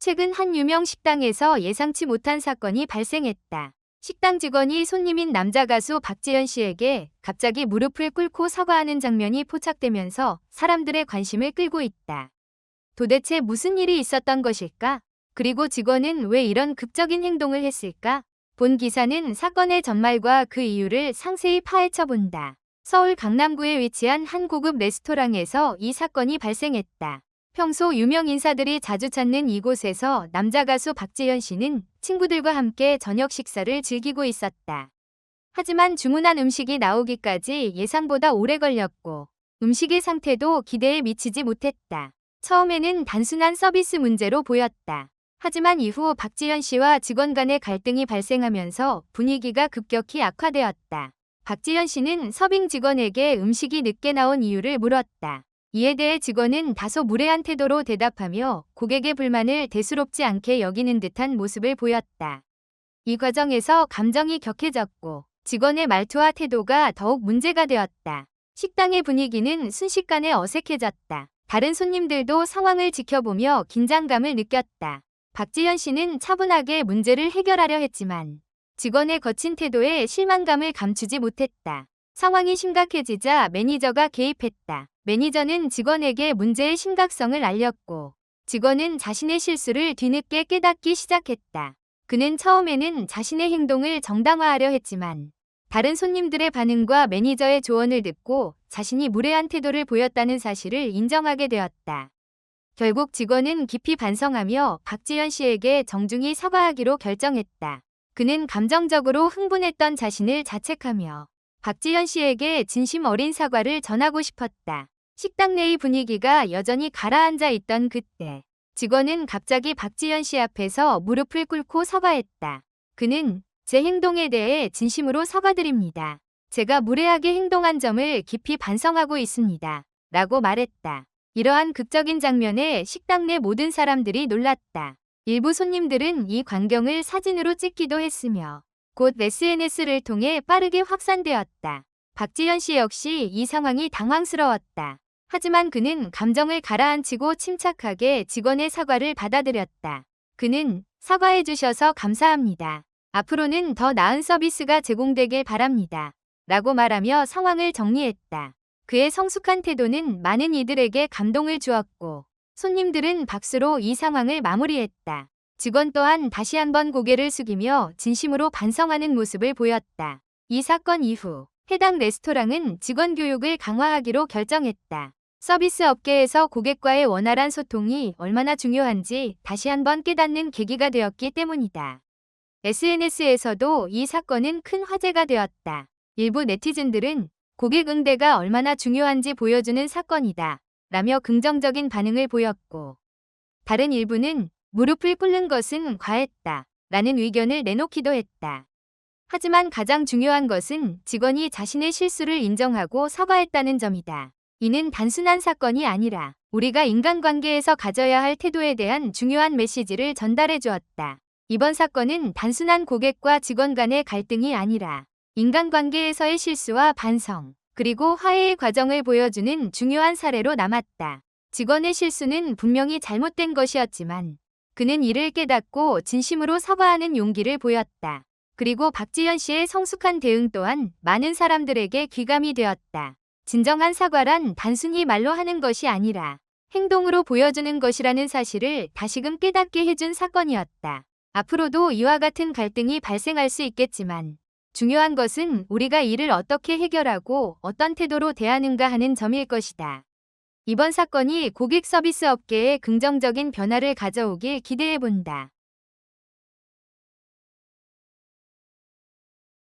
최근 한 유명 식당에서 예상치 못한 사건이 발생했다. 식당 직원이 손님인 남자 가수 박지현 씨에게 갑자기 무릎을 꿇고 사과하는 장면이 포착되면서 사람들의 관심을 끌고 있다. 도대체 무슨 일이 있었던 것일까? 그리고 직원은 왜 이런 극적인 행동을 했을까? 본 기사는 사건의 전말과 그 이유를 상세히 파헤쳐 본다. 서울 강남구에 위치한 한 고급 레스토랑에서 이 사건이 발생했다. 평소 유명 인사들이 자주 찾는 이곳에서 남자 가수 박지현 씨는 친구들과 함께 저녁 식사를 즐기고 있었다. 하지만 주문한 음식이 나오기까지 예상보다 오래 걸렸고 음식의 상태도 기대에 미치지 못했다. 처음에는 단순한 서비스 문제로 보였다. 하지만 이후 박지현 씨와 직원 간의 갈등이 발생하면서 분위기가 급격히 악화되었다. 박지현 씨는 서빙 직원에게 음식이 늦게 나온 이유를 물었다. 이에 대해 직원은 다소 무례한 태도로 대답하며 고객의 불만을 대수롭지 않게 여기는 듯한 모습을 보였다. 이 과정에서 감정이 격해졌고 직원의 말투와 태도가 더욱 문제가 되었다. 식당의 분위기는 순식간에 어색해졌다. 다른 손님들도 상황을 지켜보며 긴장감을 느꼈다. 박지현 씨는 차분하게 문제를 해결하려 했지만 직원의 거친 태도에 실망감을 감추지 못했다. 상황이 심각해지자 매니저가 개입했다. 매니저는 직원에게 문제의 심각성을 알렸고 직원은 자신의 실수를 뒤늦게 깨닫기 시작했다. 그는 처음에는 자신의 행동을 정당화하려 했지만 다른 손님들의 반응과 매니저의 조언을 듣고 자신이 무례한 태도를 보였다는 사실을 인정하게 되었다. 결국 직원은 깊이 반성하며 박지현 씨에게 정중히 사과하기로 결정했다. 그는 감정적으로 흥분했던 자신을 자책하며 박지현 씨에게 진심 어린 사과를 전하고 싶었다. 식당 내의 분위기가 여전히 가라앉아 있던 그때 직원은 갑자기 박지현 씨 앞에서 무릎을 꿇고 사과했다. 그는 제 행동에 대해 진심으로 사과드립니다. 제가 무례하게 행동한 점을 깊이 반성하고 있습니다. 라고 말했다. 이러한 극적인 장면에 식당 내 모든 사람들이 놀랐다. 일부 손님들은 이 광경을 사진으로 찍기도 했으며 곧 SNS를 통해 빠르게 확산되었다. 박지현 씨 역시 이 상황이 당황스러웠다. 하지만 그는 감정을 가라앉히고 침착하게 직원의 사과를 받아들였다. 그는 사과해 주셔서 감사합니다. 앞으로는 더 나은 서비스가 제공되길 바랍니다. 라고 말하며 상황을 정리했다. 그의 성숙한 태도는 많은 이들에게 감동을 주었고 손님들은 박수로 이 상황을 마무리했다. 직원 또한 다시 한번 고개를 숙이며 진심으로 반성하는 모습을 보였다. 이 사건 이후 해당 레스토랑은 직원 교육을 강화하기로 결정했다. 서비스 업계에서 고객과의 원활한 소통이 얼마나 중요한지 다시 한번 깨닫는 계기가 되었기 때문이다. SNS에서도 이 사건은 큰 화제가 되었다. 일부 네티즌들은 고객 응대가 얼마나 중요한지 보여주는 사건이다 라며 긍정적인 반응을 보였고 다른 일부는 무릎을 꿇는 것은 과했다 라는 의견을 내놓기도 했다. 하지만 가장 중요한 것은 직원이 자신의 실수를 인정하고 사과했다는 점이다. 이는 단순한 사건이 아니라 우리가 인간관계에서 가져야 할 태도에 대한 중요한 메시지를 전달해 주었다. 이번 사건은 단순한 고객과 직원 간의 갈등이 아니라 인간관계에서의 실수와 반성, 그리고 화해의 과정을 보여주는 중요한 사례로 남았다. 직원의 실수는 분명히 잘못된 것이었지만 그는 이를 깨닫고 진심으로 사과하는 용기를 보였다. 그리고 박지현 씨의 성숙한 대응 또한 많은 사람들에게 귀감이 되었다. 진정한 사과란 단순히 말로 하는 것이 아니라 행동으로 보여주는 것이라는 사실을 다시금 깨닫게 해준 사건이었다. 앞으로도 이와 같은 갈등이 발생할 수 있겠지만 중요한 것은 우리가 이를 어떻게 해결하고 어떤 태도로 대하는가 하는 점일 것이다. 이번 사건이 고객 서비스 업계에 긍정적인 변화를 가져오길 기대해 본다.